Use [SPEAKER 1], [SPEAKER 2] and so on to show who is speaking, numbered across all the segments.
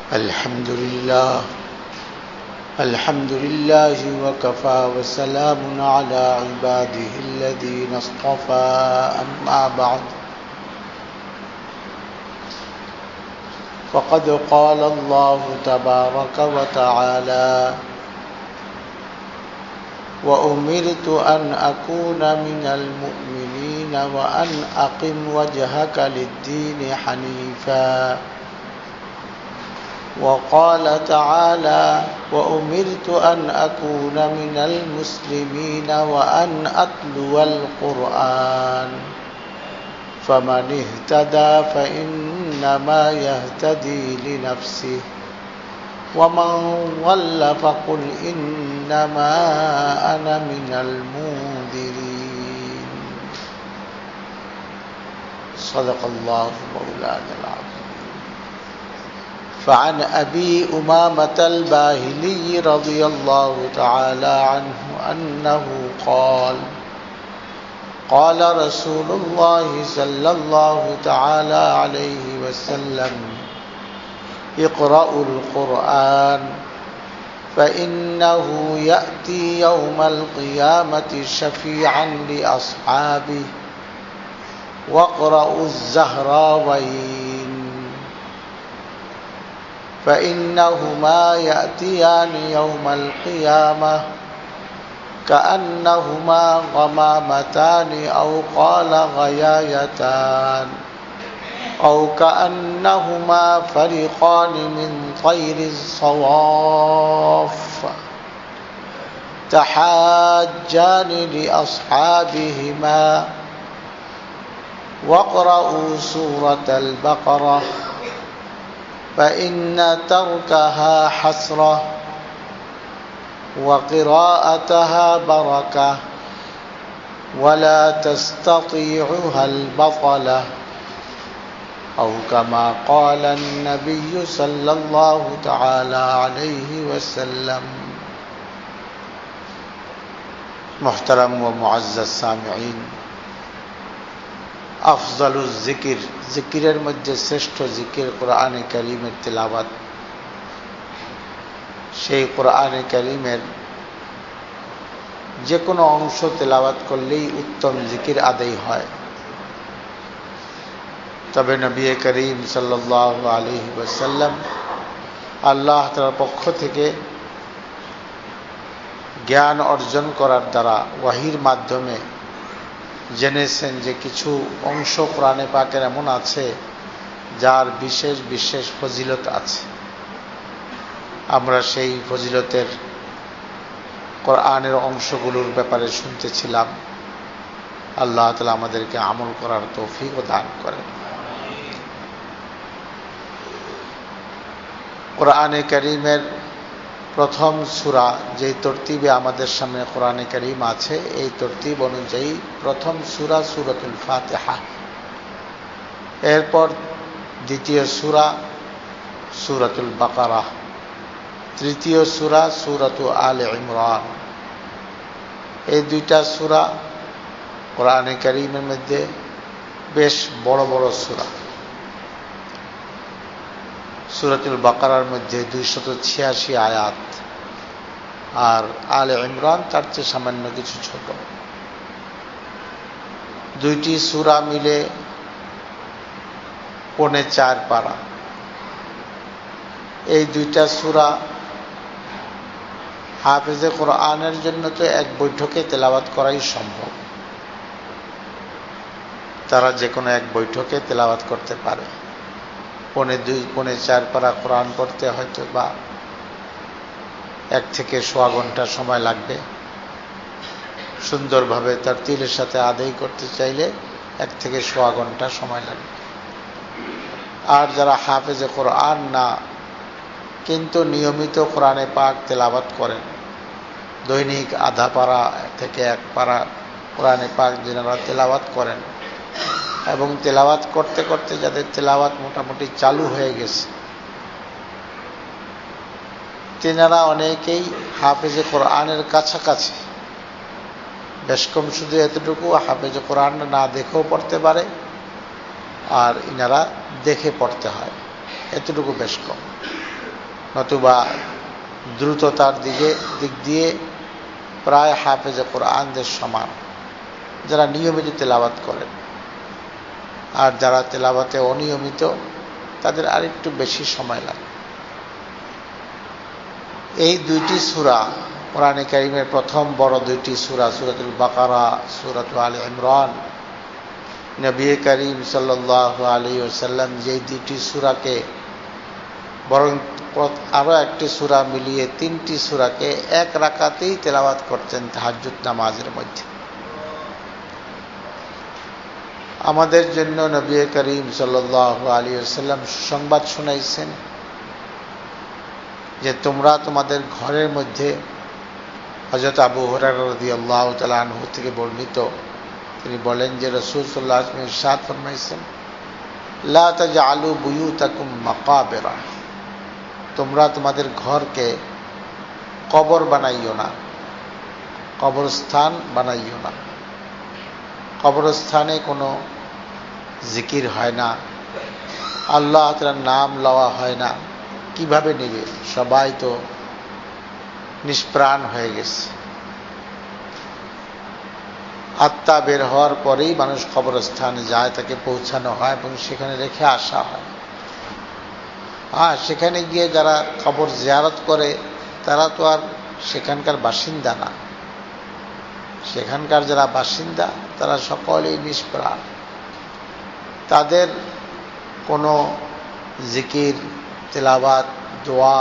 [SPEAKER 1] الحمد لله الحمد لله وكفى وسلام على عباده الذين اصطفى أما بعد فقد قال الله تبارك وتعالى وأمرت أن أكون من المؤمنين وأن أقم وجهك للدين حنيفا وقال تعالى وأمرت أن أكون من المسلمين وأن أتلو القرآن فمن اهتدى فإنما يهتدي لنفسه ومن ضل فقل إنما أنا من المنذرين صدق الله مولانا العظيم. فعن أبي أمامة الباهلي رضي الله تعالى عنه أنه قال قال رسول الله صلى الله تعالى عليه وسلم اقرأوا القرآن فإنه يأتي يوم القيامة شفيعا لأصحابه واقرأوا الزهراوين فإنهما يأتيان يوم القيامة كأنهما غمامتان أو قال غيايتان أو كأنهما فريقان من طير الصواف تحاجان لأصحابهما واقرأوا سورة البقرة فإن تركها حسرة وقراءتها بركة ولا تستطيعها البطلة أو كما قال النبي صلى الله تعالى عليه وسلم. محترم و মুআজ্জাজ সামিঈন, আফজালুজ জিকির, জিকিরের মধ্যে শ্রেষ্ঠ জিকির কোরআনে কারীমের তিলাওয়াত। সেই কোরআনে কারীমের যে কোনো অংশ তিলাওয়াত করলেই উত্তম জিকির আদায় হয়। তবে নবী করিম সাল্লাল্লাহু আলাইহি ওয়াসাল্লাম আল্লাহ তাআলার পক্ষ থেকে জ্ঞান অর্জন করার দ্বারা ওয়াহির মাধ্যমে জেনেছেন যে কিছু অংশ কোরআনে পাকের এমন আছে যার বিশেষ বিশেষ ফজিলত আছে। আমরা সেই ফজিলতের কোরআনের অংশগুলোর ব্যাপারে শুনতেছিলাম। আল্লাহ তাআলা আমাদেরকে আমল করার তৌফিক দান করেন। কোরআনে কারীমের প্রথম সূরা যে তরতিবে আমাদের সামনে কোরআনে কারীম আছে, এই তরতিব অনুযায়ী প্রথম সূরা সূরাতুল ফাতিহা, এরপর দ্বিতীয় সূরা সূরাতুল বাকারা, তৃতীয় সূরা সূরাতু আলে ইমরান। এই দুইটা সূরা কোরআনে কারীমের মধ্যে বেশ বড় বড় সূরা। সূরাতুল বাকারার মধ্যে 286 আয়াত, আর আলে ইমরান তার চেয়ে সামান্য কিছু ছোট। দুইটি সূরা মিলে 4.25 পারা। এই দুইটা সূরা হাফেজে কোরআনের জন্য তো এক বৈঠকে তেলাওয়াত করাই সম্ভব। তারা যে কোনো এক বৈঠকে তেলাওয়াত করতে পারে। 4.25 পারা কোরআন পড়তে হয়তো বা 1 থেকে 1.25 ঘন্টা সময় লাগবে। সুন্দরভাবে তার তিলের সাথে আদায় করতে চাইলে 1 থেকে 1.25 ঘন্টা সময় লাগবে। আর যারা হাফেজে কোরআন না কিন্তু নিয়মিত কোরআনে পাক তেলাওয়াত করেন, দৈনিক আধা পারা থেকে 1 পারা কোরআনে পাক যারা তেলাওয়াত করেন এবং তেলাওয়াত করতে করতে যাদের তেলাওয়াত মোটামুটি চালু হয়ে গেছে, তেনারা অনেকেই হাফেজে কোরআনের কাছাকাছি। বেশ কম শুধু এতটুকু, হাফেজে কোরআন না দেখেও পড়তে পারে, আর ইনারা দেখে পড়তে হয়, এতটুকু বেশ কম। নতুবা দ্রুততার দিক দিয়ে প্রায় হাফেজে কোরআনদের সমান যারা নিয়মিত তেলাওয়াত করেন। আর যারা তেলাওয়াতে অনিয়মিত তাদের আরেকটু বেশি সময় লাগে। এই দুইটি সূরা কোরআনে কারীমের প্রথম বড় দুইটি সূরা, সূরাতুল বাকারা, সূরাতুল আলে ইমরান, নবী করিম সাল্লাল্লাহু আলাইহি ওয়াসাল্লাম যেই দুইটি সূরাকে বরং আরো একটি সূরা মিলিয়ে তিনটি সূরাকে এক রাকাতেই তেলাওয়াত করতেন তাহাজ্জুদ নামাজের মধ্যে। আমাদের জন্য নবী করিম সাল্লাল্লাহু আলাইহি ওয়াসাল্লাম সুসংবাদ শুনাইছেন যে তোমরা তোমাদের ঘরের মধ্যে, হযরত আবু হুরায়রা রাদিয়াল্লাহু তাআলা আনহু থেকে বর্ণিত, তিনি বলেন যে রাসূল সাল্লাল্লাহু আলাইহি ওয়াসাল্লাম ইরশাদ ফরমাইছেন, লা তাজআলু বুয়ুতাকুম মাকাবিরা, তোমরা তোমাদের ঘরকে কবর বানাইও না, কবরস্থান বানাইও না। কবরস্থানে কোনো জিকির হয় না, আল্লাহ তাআলার নাম লওয়া হয় না। কিভাবে নেবে? সবাই তো নিষ্প্রাণ হয়ে গেছে। আত্মা বের হওয়ার পরেই মানুষ কবরস্থানে যায়, তাকে পৌঁছানো হয় এবং সেখানে রেখে আসা হয়। সেখানে গিয়ে যারা কবর জিয়ারত করে তারা তো আর সেখানকার বাসিন্দা না। সেখানকার যারা বাসিন্দা তারা সকলেই নিষ্প্রাণ। তাদের কোনো জিকির, তেলাওয়াত, দোয়া,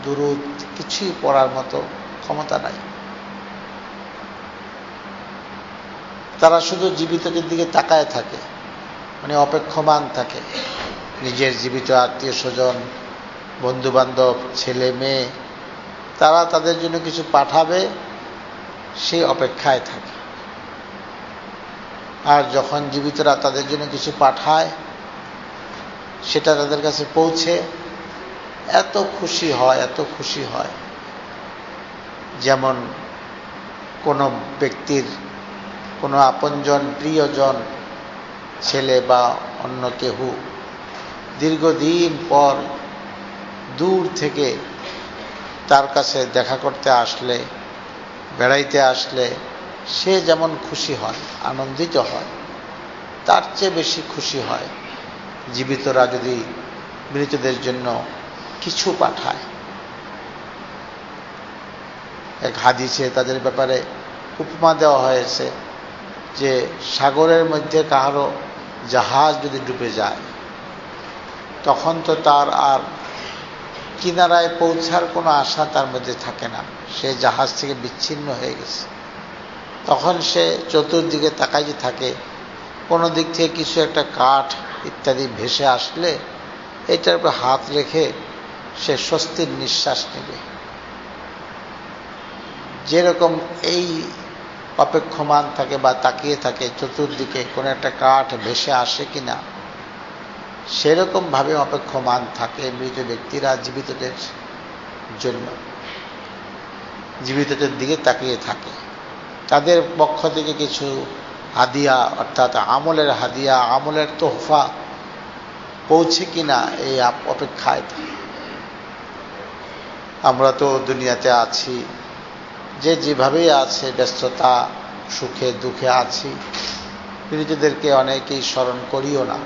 [SPEAKER 1] দুরুদ কিছুই পড়ার মতো ক্ষমতা নাই। তারা শুধু জীবিতদের দিকে তাকায় থাকে, মানে অপেক্ষমান থাকে। নিজের জীবিত আত্মীয় স্বজন, বন্ধু বান্ধব, ছেলে মেয়ে, তারা তাদের জন্য কিছু পাঠাবে সেই অপেক্ষায় থাকে। আর যখন জীবিতরা তাদের জন্য কিছু পাঠায়, সেটা তাদের কাছে পৌঁছে এত খুশি হয়, এত খুশি হয়। যেমন কোনো ব্যক্তির কোনো আপনজন, প্রিয়জন, ছেলে বা অন্য কেহ দীর্ঘদিন পর দূর থেকে তার কাছে দেখা করতে আসলে, বেড়াইতে আসলে সে যেমন খুশি হয়, আনন্দিত হয়, তার চেয়ে বেশি খুশি হয় জীবিতরা যদি মৃতদের জন্য কিছু পাঠায়। এক হাদিসে তাদের ব্যাপারে উপমা দেওয়া হয়েছে যে সাগরের মধ্যে কাহারো জাহাজ যদি ডুবে যায়, তখন তো তার আর কিনারায় পৌঁছার কোনো আশা তার মধ্যে থাকে না, সে জাহাজ থেকে বিচ্ছিন্ন হয়ে গেছে। তখন সে চতুর্দিকে তাকাইতে থাকে, কোনো দিক থেকে কিছু একটা কাঠ ইত্যাদি ভেসে আসলে এটার উপর হাত রেখে সে স্বস্তির নিঃশ্বাস নেবে। যেরকম এই অপেক্ষমান থাকে বা তাকিয়ে থাকে চতুর্দিকে কোনো একটা কাঠ ভেসে আসে কিনা, সেরকম ভাবে অপেক্ষমান থাকে মৃত ব্যক্তিরা জীবিতদের জন্য, জীবিতদের দিকে তাকিয়ে থাকে। তাদের পক্ষ থেকে কিছু হাদিয়া, অর্থাৎ আমলের হাদিয়া, আমলের তোহফা পৌঁছে কিনা এই অপেক্ষায় থাকে। আমরা তো দুনিয়াতে আছি, যে যেভাবেই আছে, ব্যস্ততা, সুখে দুঃখে আছি, মৃতদেরকে অনেকেই স্মরণ করিও না।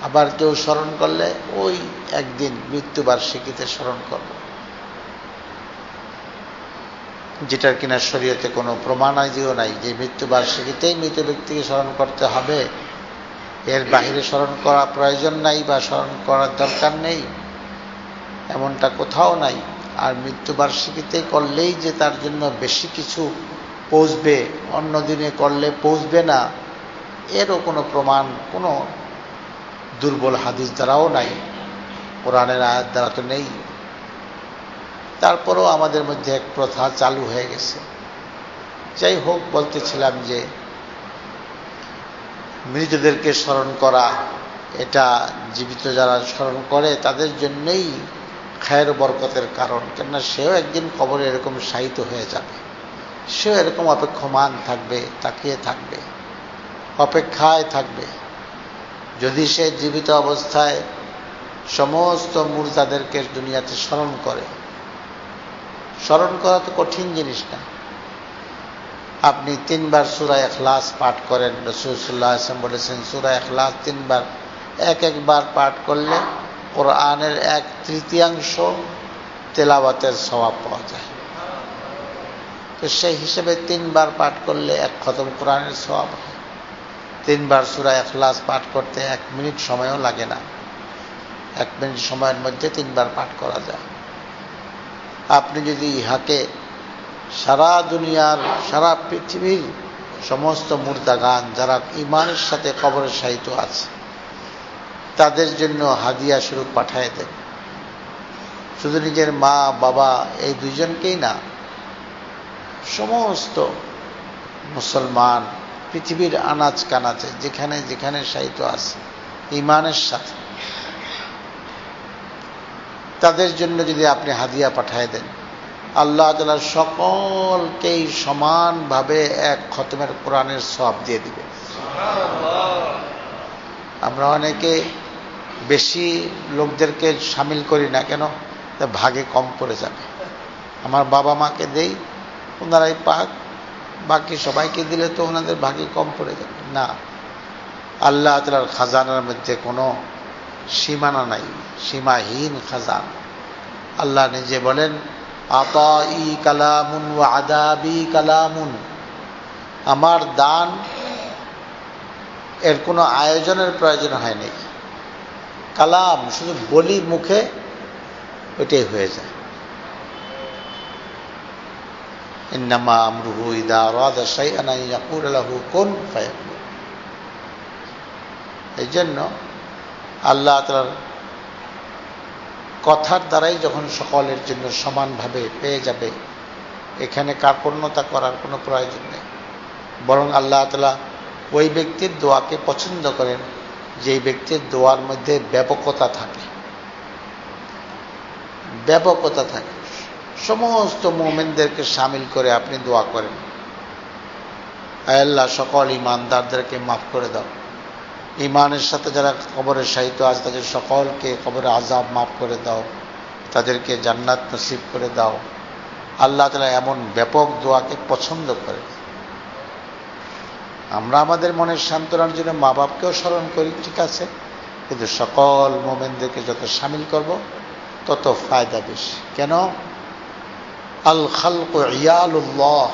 [SPEAKER 1] আবার কেউ স্মরণ করলে ওই একদিন মৃত্যুবার্ষিকীতে স্মরণ করব, যেটার কিনা শরীয়তে কোনো প্রমাণাদিও নাই যে মৃত্যুবার্ষিকীতেই মৃত ব্যক্তিকে স্মরণ করতে হবে, এর বাহিরে স্মরণ করা প্রয়োজন নাই বা স্মরণ করার দরকার নেই, এমনটা কোথাও নাই। আর মৃত্যুবার্ষিকীতে করলেই যে তার জন্য বেশি কিছু পৌঁছবে, অন্য দিনে করলে পৌঁছবে না, এরও কোনো প্রমাণ কোনো দুর্বল হাদিস দ্বারাও নাই, কোরআনের আয়াত দ্বারা তো নেই। তারপরেও আমাদের মধ্যে এক প্রথা চালু হয়ে গেছে। যাই হোক, বলতেছিলাম যে মৃতদেরকে স্মরণ করা, এটা জীবিত যারা স্মরণ করে তাদের জন্যই খায়ের বরকতের কারণ। কেননা সেও একদিন কবরে এরকম শায়িত হয়ে যাবে, সেও এরকম অপেক্ষমান থাকবে, তাকিয়ে থাকবে, অপেক্ষায় থাকবে। যদি সে জীবিত অবস্থায় সমস্ত মুর্দাদেরকে দুনিয়াতে স্মরণ করে। স্মরণ করা তো কঠিন জিনিস না। আপনি 3 বার সূরা ইখলাস পাঠ করেন, রাসূল সাল্লাল্লাহু আলাইহি ওয়াসাল্লাম বলেছেন সূরা ইখলাস 3 বার একবার পাঠ করলে কোরআনের 1/3 তেলাওয়াতের সওয়াব পাওয়া যায়। তো সেই হিসেবে 3 বার পাঠ করলে 1 খতম কোরআনের সওয়াব হয়। 3 বার সূরা ইখলাস পাঠ করতে 1 মিনিট সময়ও লাগে না। 1 মিনিট সময়ের মধ্যে 3 বার পাঠ করা যায়। আপনি যদি ইহাকে সারা দুনিয়ার, সারা পৃথিবীর সমস্ত মুর্দাগান যারা ঈমানের সাথে কবরে শায়িত আছে তাদের জন্য হাদিয়া স্বরূপ পাঠিয়ে দেন, শুধু নিজের মা বাবা এই 2 জনকেই না, সমস্ত মুসলমান পৃথিবীর আনাচ কানাচে যেখানে যেখানে শায়িত আছে ঈমানের সাথে, তাদের জন্য যদি আপনি হাদিয়া পাঠিয়ে দেন, আল্লাহ তাআলা সকলকেই সমানভাবে 1 খতমের কোরআনের সওয়াব দিয়ে দিবে। আমরা অনেকে বেশি লোকদেরকে শামিল করি না কেন? ভাগে কম পড়ে যাবে। আমার বাবা মাকে দেই, ওনারাই পাক, বাকি সবাইকে দিলে তো ওনাদের ভাগে কম পড়ে যাবে না। আল্লাহ তাআলার খাজানার মধ্যে কোনো সীমানা নাই, সীমাহীন খাজানা। আল্লাহ নিজে বলেন, আতাই কালামুন ওয়া আদাবি কালামুন, আমার দান এর কোনো আয়োজনের প্রয়োজন হয় নাই। কালাম শুধু বলি মুখে, ওইটাই হয়ে যায়। ইন্নামা আমরুহু ইযা আরাদা শাইআন আন ইয়াকুলা লাহু কুন ফায়াকুন। এই জন্য আল্লাহ তাআলার কথার দ্বারাই যখন সকলের জন্য সমানভাবে পেয়ে যাবে, এখানে কার্পণ্যতা করার কোনো প্রয়োজন নেই। বরং আল্লাহ তাআলা ওই ব্যক্তির দোয়াকে পছন্দ করেন যেই ব্যক্তির দোয়ার মধ্যে ব্যাপকতা থাকে, ব্যাপকতা থাকে। সমস্ত মুমিনদেরকে শামিল করে আপনি দোয়া করেন, আয় আল্লাহ সকল ঈমানদারদেরকে মাফ করে দাও, ঈমানের সাথে যারা কবরে শায়িত আছে তাদের সকলকে কবরে আযাব মাফ করে দাও, তাদেরকে জান্নাত নসিব করে দাও। আল্লাহ তাআলা এমন ব্যাপক দোয়াকে পছন্দ করে। আমরা আমাদের মনের সান্ত্বনার জন্য মা বাপকেও স্মরণ করি, ঠিক আছে, কিন্তু সকল মুমিনদেরকে যত শামিল করব তত ফায়দা বেশি। কেন? আল খালকু ইয়ালুল্লাহ,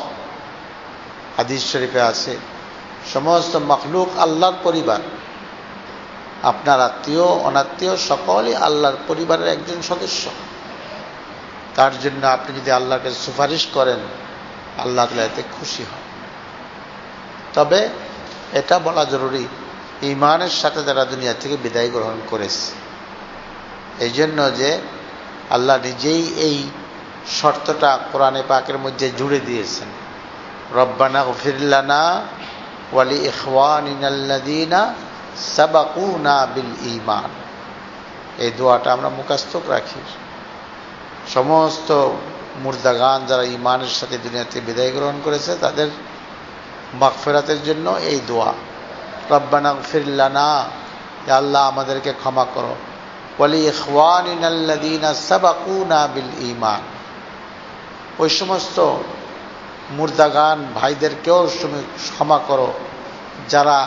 [SPEAKER 1] হাদিস শরীফে আছে সমস্ত মাখলুক আল্লাহর পরিবার। আপনার আত্মীয় অনাত্মীয় সকলই আল্লাহর পরিবারের একজন সদস্য। তার জন্য আপনি যদি আল্লাহকে সুপারিশ করেন, আল্লাহ তাআলা এতে খুশি হন। তবে এটা বলা জরুরি, ঈমানের সাথে যারা দুনিয়া থেকে বিদায় গ্রহণ করেছে, এই জন্য যে আল্লাহ নিজেই এই শর্তটা কোরআনে পাকের মধ্যে জুড়ে দিয়েছেন, রব্বানা গফির লানা ওয়া লি ইখওয়ানিনাল্লাযীনা সাবাকুনা বিল ঈমান। এই দোয়াটা আমরা মুখস্থ রাখি। সমস্ত মুর্দাগান যারা ঈমানের সাথে দুনিয়াতে বিদায় গ্রহণ করেছে তাদের মাগফিরাতের জন্য এই দোয়া, রব্বানা গফির লানা, ইয়া আল্লাহ আমাদেরকে ক্ষমা করো, ওয়া লি ইখওয়ানিনাল্লাযীনা সাবাকুনা বিল ঈমান, ওই সমস্ত মুর্দাগান ভাইদেরকেও ক্ষমা করো যারা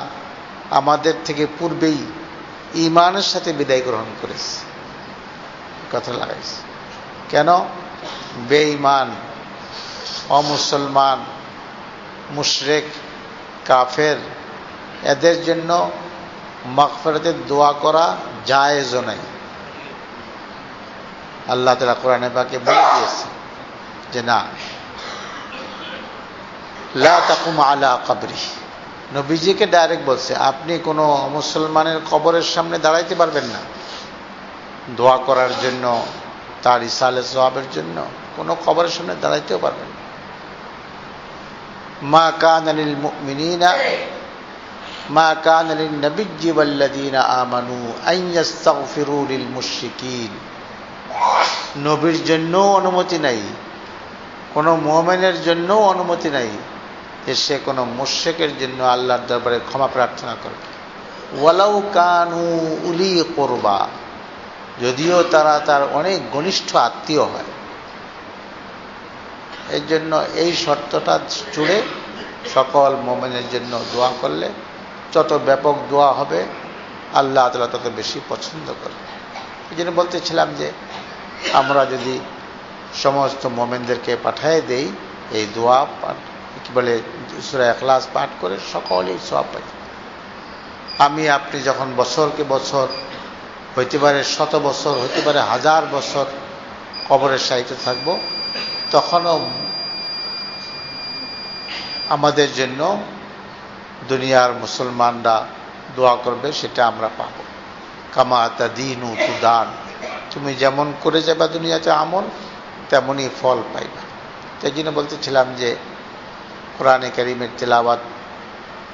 [SPEAKER 1] আমাদের থেকে পূর্বেই ঈমানের সাথে বিদায় গ্রহণ করেছে। কথা লাগাইছে কেন? বেঈমান, অমুসলমান, মুশরিক, কাফের, এদের জন্য মাগফিরাতের দোয়া করা জায়েজও নাই। আল্লাহ তাআলা কোরআনে পাকে বলে দিয়েছে যে না, লা তাকুম আলা কবরি। নবীজিকে ডাইরেক্ট বলছে, আপনি কোনো মুসলমানের কবরের সামনে দাঁড়াইতে পারবেন না দোয়া করার জন্য, তার ইসালে সওয়াবের জন্য কোনো কবরের সামনে দাঁড়াইতেও পারবেন না। মা কানা লিল মুমিনিনা মা কানা লিন নাবিয়্যি ওয়াল্লাযীনা আমানু আন ইস্তাগফিরু লিল মুশরিকিন। নবীর জন্য অনুমতি নাই, কোনো মুমিনের জন্য অনুমতি নাই যে সে কোনো মুশরিকের জন্য আল্লাহর দরবারে ক্ষমা প্রার্থনা করবে। ওয়ালাউ কানু উলি কুরবা, যদিও তারা তার অনেক ঘনিষ্ঠ আত্মীয় হয়। এই জন্য এই শর্তটা জুড়ে সকল মুমিনের জন্য দোয়া করলে যত ব্যাপক দোয়া হবে আল্লাহ তাআলা তত বেশি পছন্দ করে। এই জন্য বলতেছিলাম যে আমরা যদি সমস্ত মুমিনদেরকে পাঠিয়ে দেই এই দোয়া পাঠ, কি বলে সূরা ইখলাস পাঠ করে, সকলেই সওয়াব পাই। আমি আপনি যখন বছরকে বছর, হইতে পারে 100 বছর, হইতে পারে 1000 বছর কবরের সাহিত্য থাকবো, তখনও আমাদের জন্য দুনিয়ার মুসলমানরা দোয়া করবে, সেটা আমরা পাব। কামা তাদিনু তুদান, তুমি যেমন করে যাবা দুনিয়াতে আমল, তেমনই ফল পাইবা। তাই জন্য বলতেছিলাম যে কোরআনে কারীমের তেলাওয়াত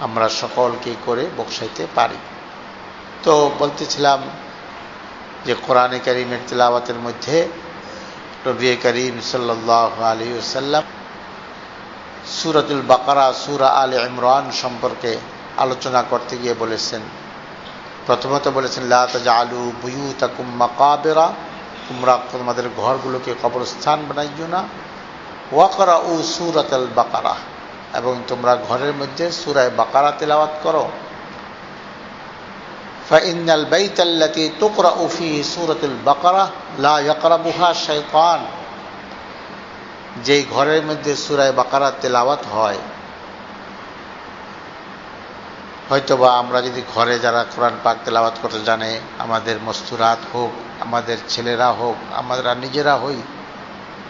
[SPEAKER 1] আমরা সকলকেই করে বকশাইতে পারি। তো বলতেছিলাম যে কোরআনে কারীমের তেলাওয়াতের মধ্যে নবী করিম সাল্লাল্লাহু আলাইহি ওয়াসাল্লাম সূরাতুল বাকারা, সূরা আলে ইমরান সম্পর্কে আলোচনা করতে গিয়ে বলেছেন, প্রথমত বলেছেন লা তাজআলু বুয়ুতাকুম মাকাবিরা, তোমরা তোমাদের ঘরগুলোকে কবরস্থান বানাইও না। ওয়াকরাউ সূরাতুল বাকারা, এবং তোমরা ঘরের মধ্যে সূরা বাকারা তেলাওয়াত করো। ফাইনাল বাইতাল্লাতী তুকরাউ ফীহি সূরাতুল বাকারা লা ইয়াকরাবুহা শাইতান, যেই ঘরের মধ্যে সূরা বাকারা তেলাওয়াত হয়, হয়তোবা আমরা যদি ঘরে যারা কোরআন পাক তেলাওয়াত করতে জানে, আমাদের মস্তুরাত হোক, আমাদের ছেলেরা হোক, আমরা নিজেরা হই,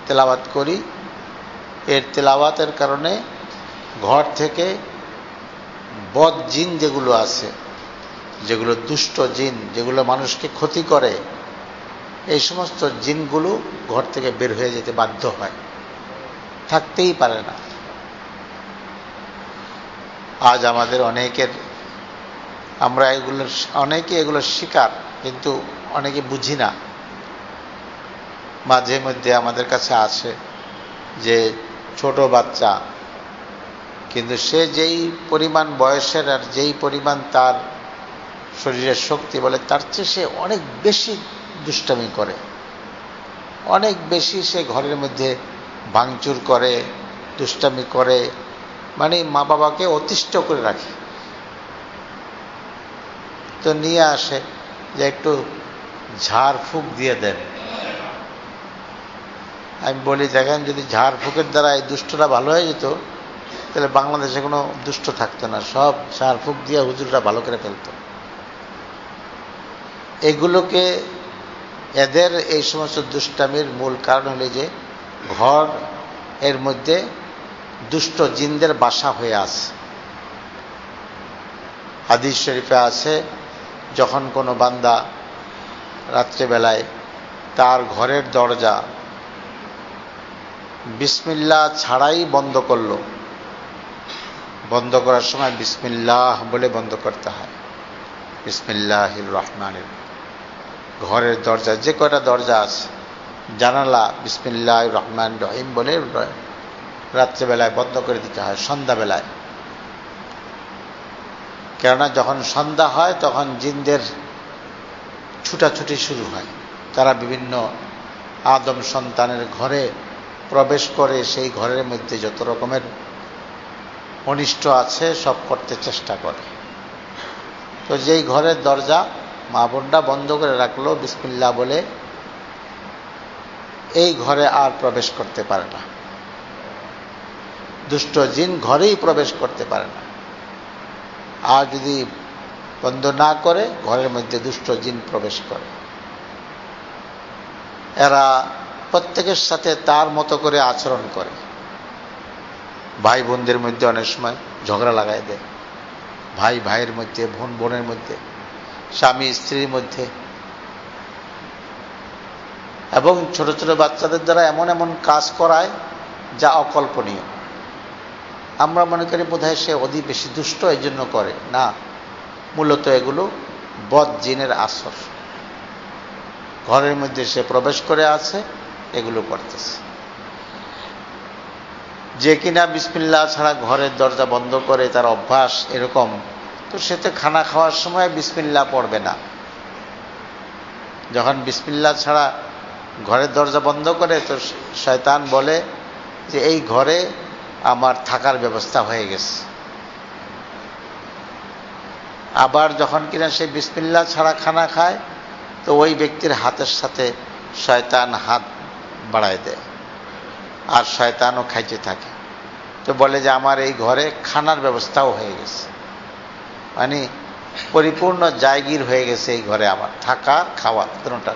[SPEAKER 1] তেলাওয়াত করি, এর তেলাওয়াতের কারণে ঘর থেকে বদ জিন যেগুলো আছে, যেগুলো দুষ্ট জিন, যেগুলো মানুষকে ক্ষতি করে, এই সমস্ত জিনগুলো ঘর থেকে বের হয়ে যেতে বাধ্য হয়, থাকতেই পারে না। আজ আমাদের আমরা অনেকে এগুলোর শিকার, কিন্তু অনেকে বুঝি না। মাঝে মধ্যে আমাদের কাছে আসে যে ছোট বাচ্চা, কিন্তু সে যেই পরিমাণ বয়সের আর যেই পরিমাণ তার শরীরের শক্তি বলে, তার চেয়ে সে অনেক বেশি দুষ্টামি করে, অনেক বেশি সে ঘরের মধ্যে ভাঙচুর করে, দুষ্টামি করে, মানে মা বাবাকে অতিষ্ঠ করে রাখে। তো নিয়ে আসে যে একটু ঝাড় ফুঁক দিয়ে দেন। আমি বলি, দেখেন, যদি ঝাড় ফুঁকের দ্বারা এই দুষ্টটা ভালো হয়ে যেত, তাহলে বাংলাদেশে কোনো দুষ্ট থাকতো না, সব ঝাড় ফুঁক দিয়ে হুজুররা ভালো করে ফেলত। এদের এই সমস্ত দুষ্টামির মূল কারণ হলো যে ঘর এর মধ্যে দুষ্ট জিনদের বাসা হয়ে আছে। হাদিস শরীফে আছে, যখন কোনো বান্দা রাত্রেবেলায় তার ঘরের দরজা বিসমিল্লাহ ছাড়াই বন্ধ করলো, বন্ধ করার সময় বিসমিল্লাহ বলে বন্ধ করতে হয়। বিসমিল্লাহির রহমানির, ঘরের দরজা যে কয়টা দরজা আছে, জানালা বিসমিল্লাহির রহমানির রহিম বলে রাত্রেবেলায় বন্ধ করে দিতে হয়, সন্ধ্যাবেলায়। কেননা যখন সন্ধ্যা হয় তখন জিনদের ছুটাছুটি শুরু হয়, তারা বিভিন্ন আদম সন্তানের ঘরে প্রবেশ করে সেই ঘরের মধ্যে যত রকমের অনিষ্ট আছে সব করতে চেষ্টা করে। তো যেই ঘরের দরজা মা বোনটা বন্ধ করে রাখলো বিসমিল্লাহ বলে, এই ঘরে আর প্রবেশ করতে পারে না, দুষ্ট জিন ঘরেই প্রবেশ করতে পারে না। আর যদি বন্ধ না করে, ঘরের মধ্যে দুষ্ট জিন প্রবেশ করে। এরা প্রত্যেকের সাথে তার মতো করে আচরণ করে। ভাই বোনদের মধ্যে অনেক সময় ঝগড়া লাগাই দেয়, ভাই ভাইয়ের মধ্যে, বোন বোনের মধ্যে, স্বামী স্ত্রীর মধ্যে, এবং ছোট ছোট বাচ্চাদের দ্বারা এমন এমন কাজ করায় যা অকল্পনীয়। আমরা মনে করি বোধহয় সে অতি বেশি দুষ্ট, এই জন্য করে না, মূলত এগুলো বদ জিনের আসর। ঘরের মধ্যে সে প্রবেশ করে আছে, এগুলো করতেছে। যে কিনা বিসমিল্লাহ ছাড়া ঘরের দরজা বন্ধ করে, তার অভ্যাস এরকম, তো সে তো খানা খাওয়ার সময় বিসমিল্লাহ পড়বে না। যখন বিসমিল্লাহ ছাড়া ঘরের দরজা বন্ধ করে তো শয়তান বলে যে এই ঘরে আমার থাকার ব্যবস্থা হয়ে গেছে। আবার যখন কিনা সে বিসমিল্লাহ ছাড়া খানা খায় তো ওই ব্যক্তির হাতের সাথে শয়তান হাত বাড়ায় দেয়, আর শয়তানও খাইতে থাকে। তো বলে যে আমার এই ঘরে খানার ব্যবস্থাও হয়ে গেছে, মানে পরিপূর্ণ জায়গির হয়ে গেছে এই ঘরে আমার থাকা খাওয়া দুটোটা।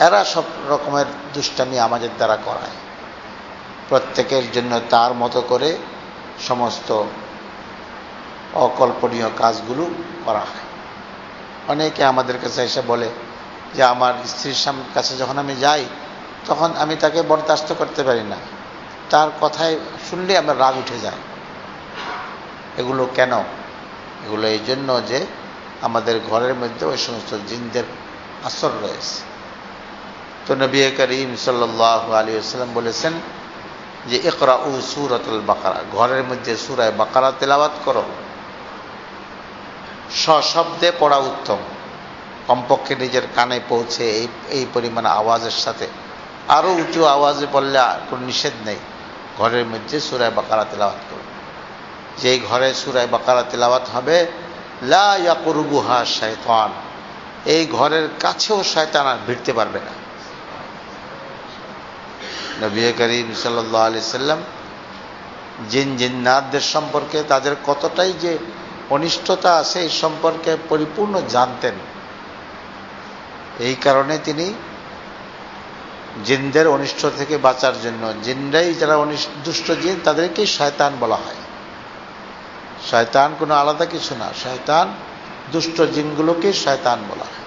[SPEAKER 1] এরা সব রকমের দুষ্টামি আমাদের দ্বারা করায়, প্রত্যেকের জন্য তার মতো করে সমস্ত অকল্পনীয় কাজগুলো করা হয়। অনেকে আমাদের কাছে এসে বলে যে আমার স্ত্রীর কাছে যখন আমি যাই তখন আমি তাকে বরদাস্ত করতে পারি না, তার কথায় শুনলে আমার রাগ উঠে যায়। এগুলো কেন? এগুলো এই জন্য যে আমাদের ঘরের মধ্যে ওই সমস্ত জিনদের আসর রয়েছে। তো নবী করিম সাল্লাল্লাহু আলাইহি ওয়াসাল্লাম বলেছেন যে ইকরাউ সূরাতুল বাকারা, ঘরের মধ্যে সূরা বাকারা তেলাওয়াত করো। সশব্দে পড়া উত্তম, কমপক্ষে নিজের কানে পৌঁছে এই পরিমাণ আওয়াজের সাথে। আরও উঁচু আওয়াজে পড়লে কোনো নিষেধ নেই। ঘরের মধ্যে সূরা বাকারা তেলাওয়াত করো। যেই ঘরে সূরা বাকারা তেলাওয়াত হবে লা ইয়াকরুবুহা শাইতান, এই ঘরের কাছেও শয়তান আর ভিড়তে পারবে না। নবী করিম সাল্লাল্লাহু আলাইহি সাল্লাম জিন জিন্নাতদের সম্পর্কে তাদের কতটাই যে অনিষ্টতা আছে এই সম্পর্কে পরিপূর্ণ জানতেন। এই কারণে তিনি জিনদের অনিষ্ট থেকে বাঁচার জন্য, জিনরাই যারা দুষ্ট জিন তাদেরকেই শয়তান বলা হয়। শয়তান কোনো আলাদা কিছু না, শয়তান দুষ্ট জিনগুলোকে শয়তান বলা হয়।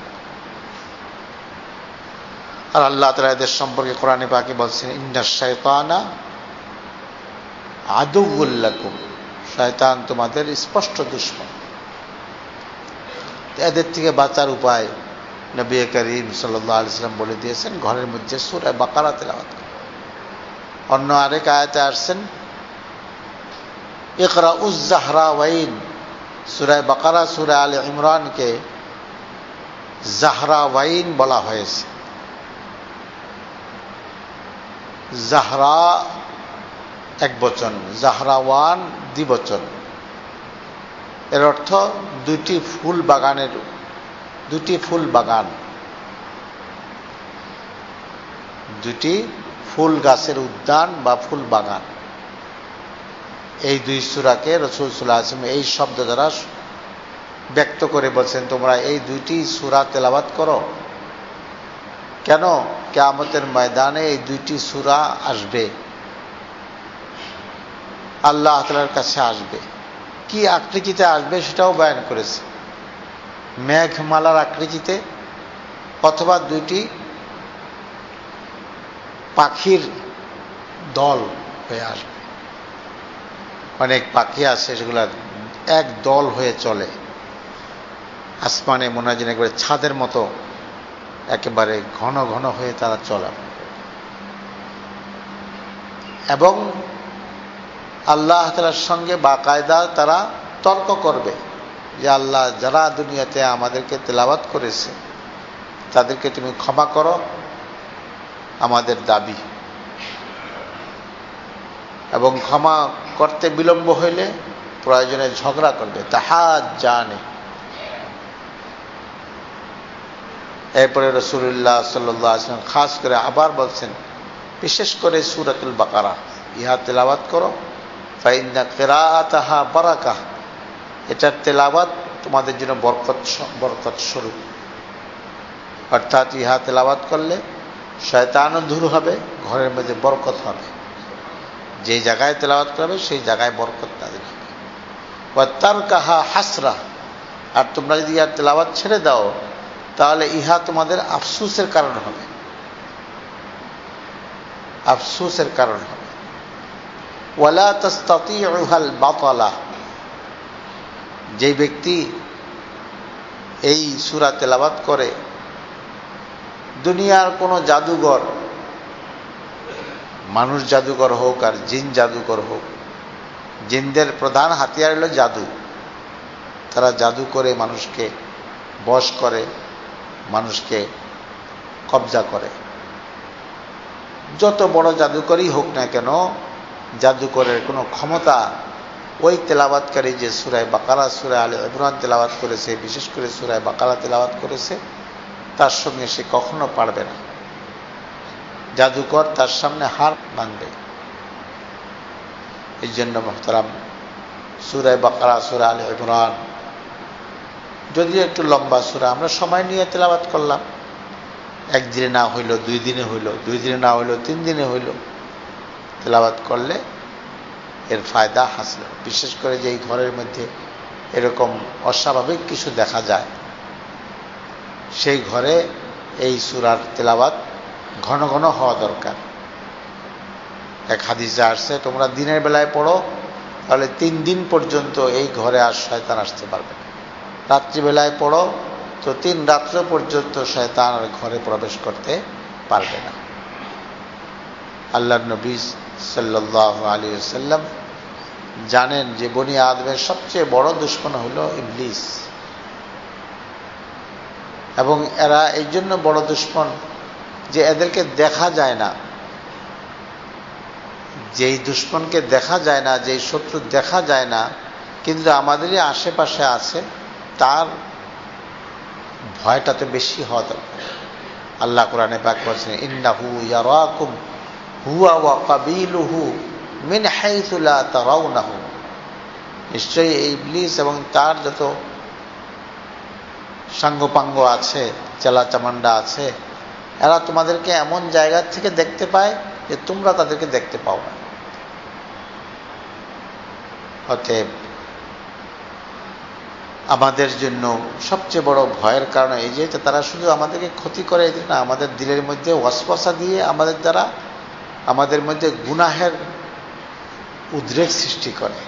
[SPEAKER 1] আর আল্লাহ তাআলা এদের সম্পর্কে কোরআনে পাকে বলছেন ইন্নাশ শাইতানা আদুউল লাকুম, শয়তান তোমাদের স্পষ্ট দুশমন। এদের থেকে বাঁচার উপায় নবী করিম সাল্লাল্লাহু আলাইহি ওয়াসাল্লাম বলে দিয়েছেন, ঘরের মধ্যে সূরা বাকারা তেলাওয়াত করো। অন্য আরেক আয়াতে আসছেন ইকরাউজ জাহরাওয়াইন, সূরা বাকারা সূরা আলে ইমরানকে জাহরাওয়াইন বলা হয়েছে। জাহরা একবচন, জাহরাওয়ান দ্বিবচন। এর অর্থ দুটি ফুল বাগান, দুটি ফুল গাছের উদ্যান বা ফুল বাগান। এই দুই সূরাকে রাসূল সাল্লাল্লাহু আলাইহি ওয়াসাল্লাম এই শব্দ দ্বারা ব্যক্ত করে বলছেন তোমরা এই দুইটি সূরা তেলাওয়াত করো। কেন? কিয়ামতের ময়দানে এই দুইটি সূরা আসবে, আল্লাহ তাআলার কাছে আসবে। কি আকৃতিতে আসবে সেটাও বয়ান করেছে, মেঘমালার আকৃতিতে অথবা দুইটি পাখির দল হয়ে আসবে। অনেক পাখি আছে সেগুলো এক দল হয়ে চলে আসমানে, মনে হয় যেন একবারে ছাদের মতো একেবারে ঘন ঘন হয়ে তারা চলে, এবং আল্লাহ তাআলার সঙ্গে বাকায়দা তারা তর্ক করবে যে আল্লাহ যারা দুনিয়াতে আমাদেরকে তেলাওয়াত করেছে তাদেরকে তুমি ক্ষমা করো, আমাদের দাবি। এবং ক্ষমা করতে বিলম্ব হইলে প্রয়োজনে ঝগড়া করবে, তাহাজ্জানে। এরপরে রাসূলুল্লাহ সাল্লাল্লাহু আলাইহি ওয়াসাল্লাম খাস করে আবার বলছেন, বিশেষ করে সূরাতুল বাকারা ইহা তেলাওয়াত করো, ফাইন্না কিরাআতাহা বারাকাহ, এটার তেলাওয়াত তোমাদের জন্য বরকত স্বরূপ। অর্থাৎ ইহা তেলাওয়াত করলে শয়তানও দূর হবে, ঘরের মধ্যে বরকত হবে। যে জায়গায় তেলাওয়াত করবে সেই জায়গায় বরকত নাযিল হবে। ওয়া তারকাহা হাসরা, আর তোমরা যদি ইহা তেলাওয়াত ছেড়ে দাও তাহলে ইহা তোমাদের আফসোসের কারণ হবে, আফসোসের কারণ হবে। ওয়ালা তাস্তাতিউহাল বাতালা, যে ব্যক্তি এই সূরা তেলাওয়াত করে দুনিয়ার কোনো জাদুঘর, মানুষ জাদুঘর হোক আর জিন জাদুঘর হোক, জিনদের প্রধান হাতিয়ার হলো জাদু। তারা জাদু করে মানুষকে বশ করে, মানুষকে কবজা করে। যত বড় জাদুকরই হোক না কেন, জাদুকরের কোনো ক্ষমতা ওই তেলাওয়াতকারী যে সূরা বাকারা, সূরা আলে ইমরান তেলাওয়াত করেছে, বিশেষ করে সূরা বাকারা তেলাওয়াত করেছে, তার সঙ্গে সে কখনো পারবে না। জাদুকর তার সামনে হার মানবে। এই জন্য মুহতারাম, সূরা বাকারা, সূরা আলে ইমরান যদিও একটু লম্বা সূরা, আমরা সময় নিয়ে তেলাওয়াত করলাম। একদিনে না হইল, 2 দিনে হইল, 2 দিনে না হইল, 3 দিনে হইল, তেলাওয়াত করলে এর ফায়দা হাসিল। বিশেষ করে যে এই ঘরের মধ্যে এরকম অস্বাভাবিক কিছু দেখা যায়, সেই ঘরে এই সূরার তেলাওয়াত ঘন ঘন হওয়া দরকার। এক হাদিসে আসছে, তোমরা দিনের বেলায় পড়ো, তাহলে 3 দিন পর্যন্ত এই ঘরে আর শয়তান আসতে পারবে না। রাত্রিবেলায় পড়ো তো 3 রাত্র পর্যন্ত শয়তান আর ঘরে প্রবেশ করতে পারবে না। আল্লাহর নবী সাল্লাল্লাহু আলাইহি ওয়াসাল্লাম জানেন যে বনি আদমের সবচেয়ে বড় দুশমন হলো ইবলিস, এবং এরা এই জন্য বড় দুশমন যে এদেরকে দেখা যায় না। যেই দুশমনকে দেখা যায় না, যেই শত্রু দেখা যায় না, কিন্তু আমাদেরই আশেপাশে আছে, তার ভয়টা তো বেশি হওয়া দরকার। আল্লাহ কোরআনে পাক বলেছেন, ইন্নাহু ইয়ারাকুম হুয়া ওয়া কাবিলুহু মিন হাইসু লা তারাউনাহু। নিশ্চয়ই এই ইবলিস এবং তার যত সাঙ্গপাঙ্গ আছে, চেলা চামান্ডা আছে, এরা তোমাদেরকে এমন জায়গা থেকে দেখতে পায় যে তোমরা তাদেরকে দেখতে পাও না। অতএব আমাদের জন্য সবচেয়ে বড় ভয়ের কারণ এই যে তারা শুধু আমাদেরকে ক্ষতি করে না, আমাদের দিলের মধ্যে ওয়াসওয়াসা দিয়ে আমাদের দ্বারা আমাদের মধ্যে গুনাহের উদ্রেক সৃষ্টি করে।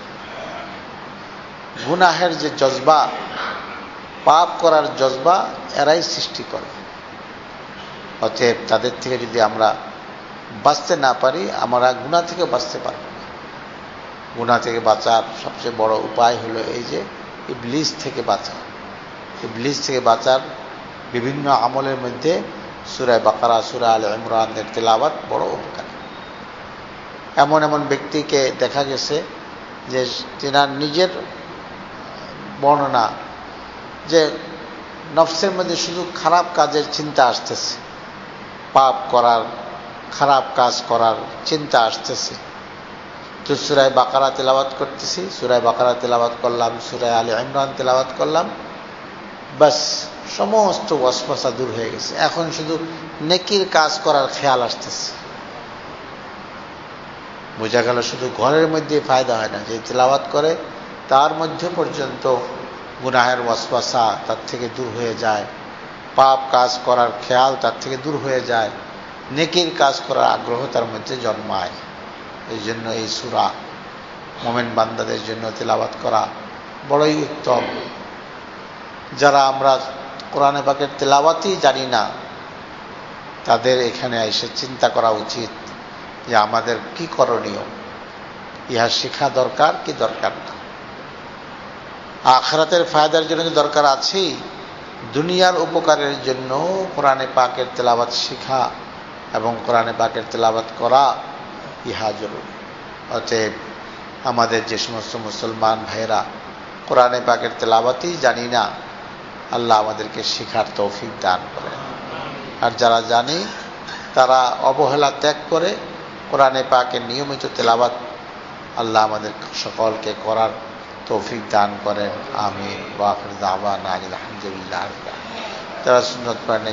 [SPEAKER 1] গুনাহের যে জজবা, পাপ করার জজবা এরাই সৃষ্টি করে। অতএব তাদের থেকে যদি আমরা বাঁচতে না পারি, আমরা গুনাহ থেকে বাঁচতে পারব না। গুনাহ থেকে বাঁচার সবচেয়ে বড় উপায় হলো এই যে ইবলিস থেকে বাঁচা। ইবলিস থেকে বাঁচার বিভিন্ন আমলের মধ্যে সূরা বাকারা, সূরা আলে ইমরানের তেলাওয়াত বড় উপকারী। এমন এমন ব্যক্তিকে দেখা গেছে যে তিনার নিজের বর্ণনা যে নফসের মধ্যে শুধু খারাপ কাজের চিন্তা আসতেছে, পাপ করার, খারাপ কাজ করার চিন্তা আসতেছে। তো সূরা বাকারা তেলাওয়াত করতেছি, সূরা বাকারা তেলাওয়াত করলাম, সূরা আলে ইমরান তেলাওয়াত করলাম, বাস সমস্ত ওয়াসওয়াসা দূর হয়ে গেছে। এখন শুধু নেকির কাজ করার খেয়াল আসতেছে। বোঝা গেল শুধু ঘরের মধ্যে ফায়দা হয় না, যে তেলাওয়াত করে তার মধ্যে পর্যন্ত গুনাহের ওয়াসওয়াসা তার থেকে দূর হয়ে যায়, পাপ কাজ করার খেয়াল তার থেকে দূর হয়ে যায়, নেকির কাজ করার আগ্রহ তার মধ্যে জন্মায়। এই জন্য এই সূরা মুমিন বান্দাদের জন্য তেলাওয়াত করা বড়ই উত্তম। যারা আমরা কোরআনে পাকের তেলাওয়াতই জানি না, তাদের এখানে এসে চিন্তা করা উচিত যে আমাদের কি করণীয়, ইহা শেখা দরকার কি দরকার না। আখিরাতের ফায়দার জন্য কি দরকার আছেই, দুনিয়ার উপকারের জন্য কোরআনে পাকের তেলাওয়াত শেখা এবং কোরআনে পাকের তেলাওয়াত করা ইহা জরুরি। অতএব আমাদের যে সমস্ত মুসলমান ভাইয়েরা কোরআনে পাকের তেলাওয়াতই জানি না, আল্লাহ আমাদেরকে শেখার তৌফিক দান করেন। আর যারা জানি তারা অবহেলা ত্যাগ করে কোরআনে পাকের নিয়মিত তেলাওয়াত আল্লাহ আমাদের সকলকে করার তৌফিক দান করেন। আমিন। ওয়া আখিরু দাওয়ানা আলহামদুলিল্লাহ। তারা সুন্নাত পড়েন,